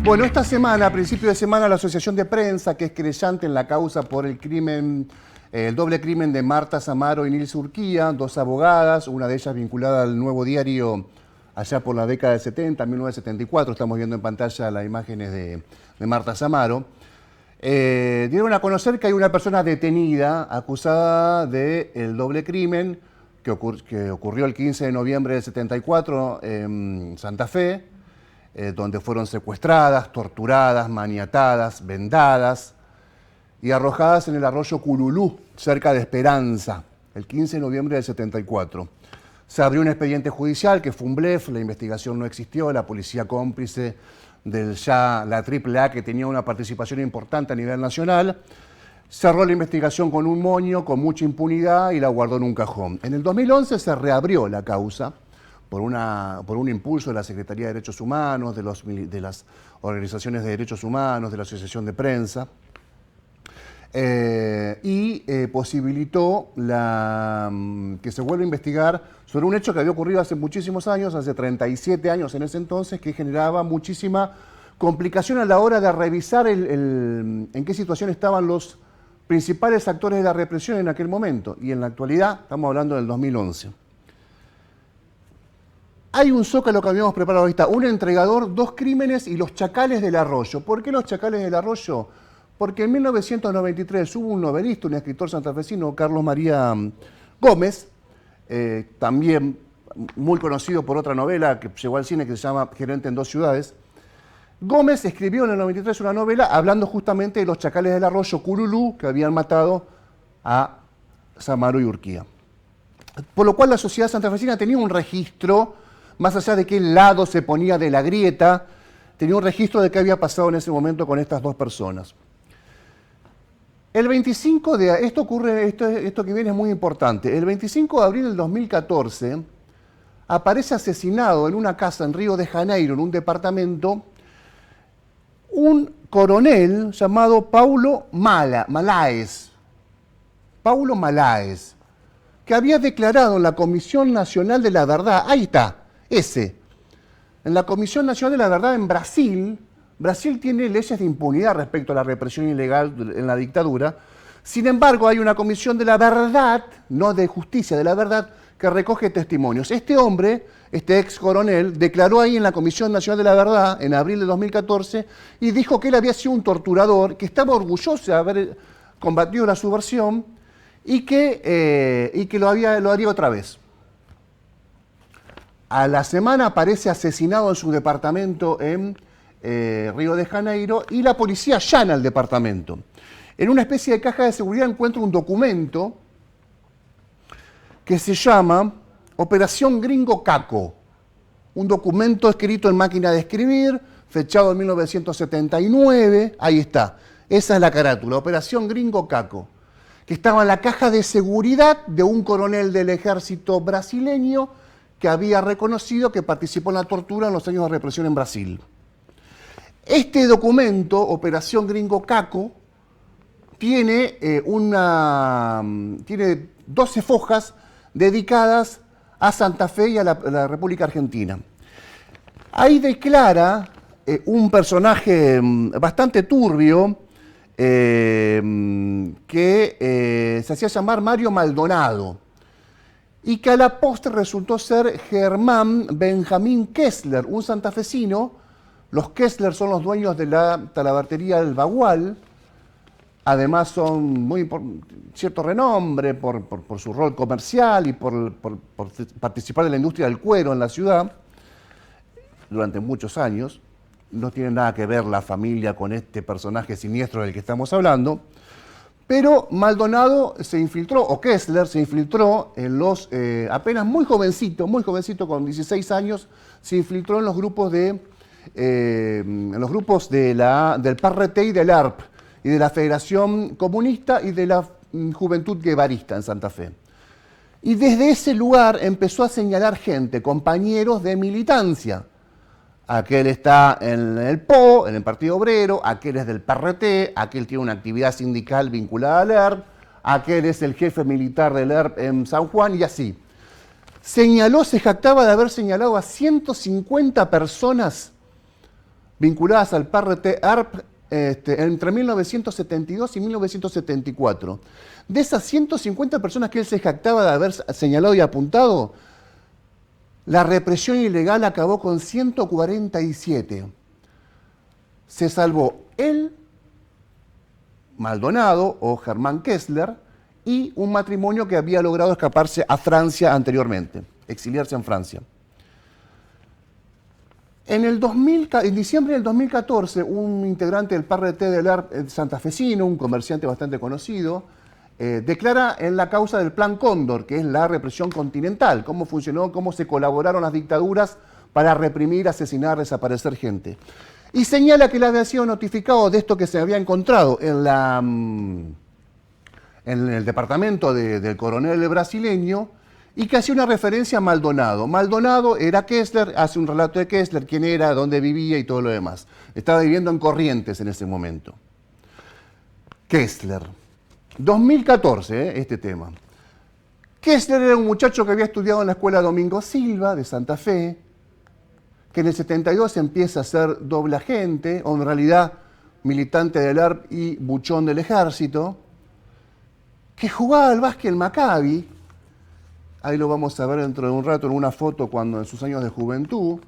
Bueno, esta semana, a principio de semana, la Asociación de Prensa, que es querellante en la causa por el crimen, el doble crimen de Marta Samaro y Nils Urquía, dos abogadas, una de ellas vinculada al Nuevo Diario allá por la década de 70, 1974, estamos viendo en pantalla las imágenes de Marta Samaro, dieron a conocer que hay una persona detenida acusada del doble crimen que ocurrió el 15 de noviembre del 74 en Santa Fe, donde fueron secuestradas, torturadas, maniatadas, vendadas y arrojadas en el arroyo Cululú, cerca de Esperanza, el 15 de noviembre del 74. Se abrió un expediente judicial que fue un blef, la investigación no existió, la policía cómplice de la AAA, que tenía una participación importante a nivel nacional, cerró la investigación con un moño, con mucha impunidad y la guardó en un cajón. En el 2011 se reabrió la causa por un impulso de la Secretaría de Derechos Humanos, de las organizaciones de derechos humanos, de la Asociación de Prensa, y posibilitó que se vuelva a investigar sobre un hecho que había ocurrido hace muchísimos años, hace 37 años en ese entonces, que generaba muchísima complicación a la hora de revisar en qué situación estaban los principales actores de la represión en aquel momento. Y en la actualidad, estamos hablando del 2011. Hay un zócalo que habíamos preparado ahorita, un entregador, dos crímenes y los chacales del arroyo. ¿Por qué los chacales del arroyo? Porque en 1993 hubo un novelista, un escritor santafesino, Carlos María Gómez, también muy conocido por otra novela que llegó al cine que se llama Gerente en dos ciudades. Gómez escribió en el 93 una novela hablando justamente de los chacales del arroyo Cululú que habían matado a Samaro y Urquía. Por lo cual la sociedad santafesina tenía un registro, más allá de qué lado se ponía de la grieta, tenía un registro de qué había pasado en ese momento con estas dos personas. El 25 de... Esto que viene es muy importante. El 25 de abril del 2014 aparece asesinado en una casa en Río de Janeiro, en un departamento, un coronel llamado Paulo Malaes. Paulo Malaes, que había declarado en la Comisión Nacional de la Verdad, ahí está, en la Comisión Nacional de la Verdad en Brasil. Brasil tiene leyes de impunidad respecto a la represión ilegal en la dictadura. Sin embargo, hay una comisión de la verdad, no de justicia, de la verdad, que recoge testimonios. Este hombre, este ex coronel, declaró ahí en la Comisión Nacional de la Verdad, en abril de 2014, y dijo que él había sido un torturador, que estaba orgulloso de haber combatido la subversión y que lo haría otra vez. A la semana aparece asesinado en su departamento en Río de Janeiro y la policía allana el departamento. En una especie de caja de seguridad encuentra un documento que se llama Operación Gringo Caco, un documento escrito en máquina de escribir, fechado en 1979, ahí está, esa es la carátula, Operación Gringo Caco, que estaba en la caja de seguridad de un coronel del ejército brasileño que había reconocido que participó en la tortura en los años de represión en Brasil. Este documento, Operación Gringo Caco, tiene 12 fojas dedicadas a Santa Fe y a la República Argentina. Ahí declara un personaje bastante turbio que se hacía llamar Mario Maldonado y que a la postre resultó ser Germán Benjamín Kessler, un santafesino. Los Kessler son los dueños de la talabartería El Bagual. Además son cierto renombre por su rol comercial y por participar de la industria del cuero en la ciudad durante muchos años. No tiene nada que ver la familia con este personaje siniestro del que estamos hablando. Pero Maldonado se infiltró, o Kessler se infiltró en apenas muy jovencito, con 16 años, se infiltró en los grupos del PRT y del ERP, y de la Federación Comunista y de la Juventud Guevarista en Santa Fe. Y desde ese lugar empezó a señalar gente, compañeros de militancia. Aquel está en el PO, en el Partido Obrero, aquel es del PRT, aquel tiene una actividad sindical vinculada al ERP, aquel es el jefe militar del ERP en San Juan y así. Se jactaba de haber señalado a 150 personas vinculadas al PRT-ARP entre 1972 y 1974. De esas 150 personas que él se jactaba de haber señalado y apuntado, la represión ilegal acabó con 147. Se salvó él, Maldonado o Germán Kessler, y un matrimonio que había logrado escaparse a Francia anteriormente, exiliarse en Francia. En diciembre del 2014, un integrante del PRT del ARP santafesino, un comerciante bastante conocido, declara en la causa del Plan Cóndor, que es la represión continental, cómo funcionó, cómo se colaboraron las dictaduras para reprimir, asesinar, desaparecer gente. Y señala que él había sido notificado de esto que se había encontrado en el departamento del coronel brasileño, y que hacía una referencia a Maldonado. Maldonado era Kessler, hace un relato de Kessler, quién era, dónde vivía y todo lo demás. Estaba viviendo en Corrientes en ese momento. Kessler. 2014, este tema. Kessler era un muchacho que había estudiado en la escuela Domingo Silva de Santa Fe, que en el 72 empieza a ser doble agente, o en realidad militante del ARP y buchón del ejército, que jugaba al básquet en Maccabi. Ahí lo vamos a ver dentro de un rato en una foto cuando en sus años de juventud,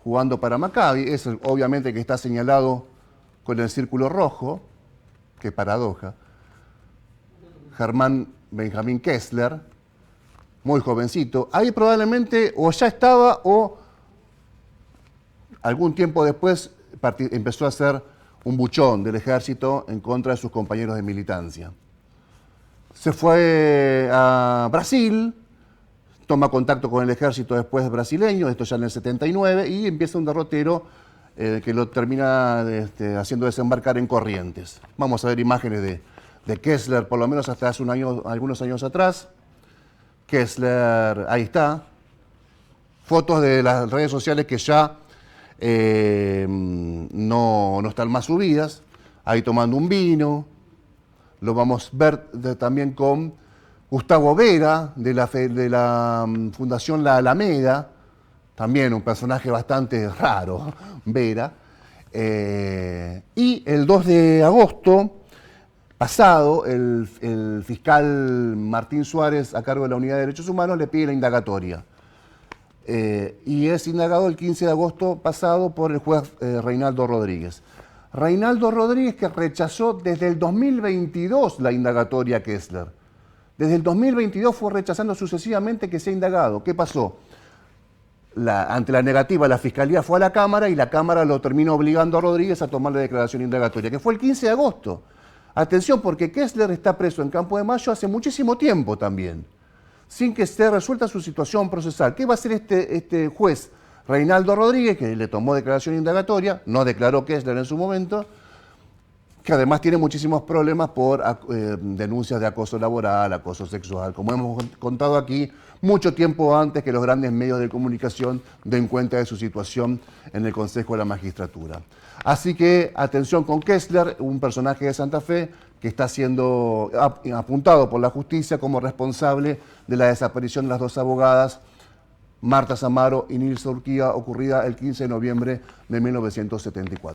jugando para Maccabi. Es obviamente que está señalado con el círculo rojo. Qué paradoja. Germán Benjamín Kessler, muy jovencito. Ahí probablemente o ya estaba o algún tiempo después empezó a ser un buchón del ejército en contra de sus compañeros de militancia. Se fue a Brasil, toma contacto con el ejército después brasileño, esto ya en el 79, y empieza un derrotero que lo termina haciendo desembarcar en Corrientes. Vamos a ver imágenes de Kessler, por lo menos hasta hace algunos años atrás. Kessler, ahí está. Fotos de las redes sociales que ya no están más subidas. Ahí tomando un vino. Lo vamos a ver también con Gustavo Vera, de la Fundación La Alameda, también un personaje bastante raro, Vera. Y el 2 de agosto pasado, el fiscal Martín Suárez, a cargo de la Unidad de Derechos Humanos, le pide la indagatoria. Y es indagado el 15 de agosto pasado por el juez Reinaldo Rodríguez. Reinaldo Rodríguez, que rechazó desde el 2022 la indagatoria a Kessler. Desde el 2022 fue rechazando sucesivamente que sea indagado. ¿Qué pasó? Ante la negativa, la Fiscalía fue a la Cámara y la Cámara lo terminó obligando a Rodríguez a tomar la declaración indagatoria, que fue el 15 de agosto. Atención, porque Kessler está preso en Campo de Mayo hace muchísimo tiempo también, sin que esté resuelta su situación procesal. ¿Qué va a hacer este juez Reinaldo Rodríguez, que le tomó declaración indagatoria, no declaró Kessler en su momento, que además tiene muchísimos problemas por denuncias de acoso laboral, acoso sexual, como hemos contado aquí, mucho tiempo antes que los grandes medios de comunicación den cuenta de su situación en el Consejo de la Magistratura. Así que atención con Kessler, un personaje de Santa Fe que está siendo apuntado por la justicia como responsable de la desaparición de las dos abogadas, Marta Samaro y Nilsa Urquía, ocurrida el 15 de noviembre de 1974.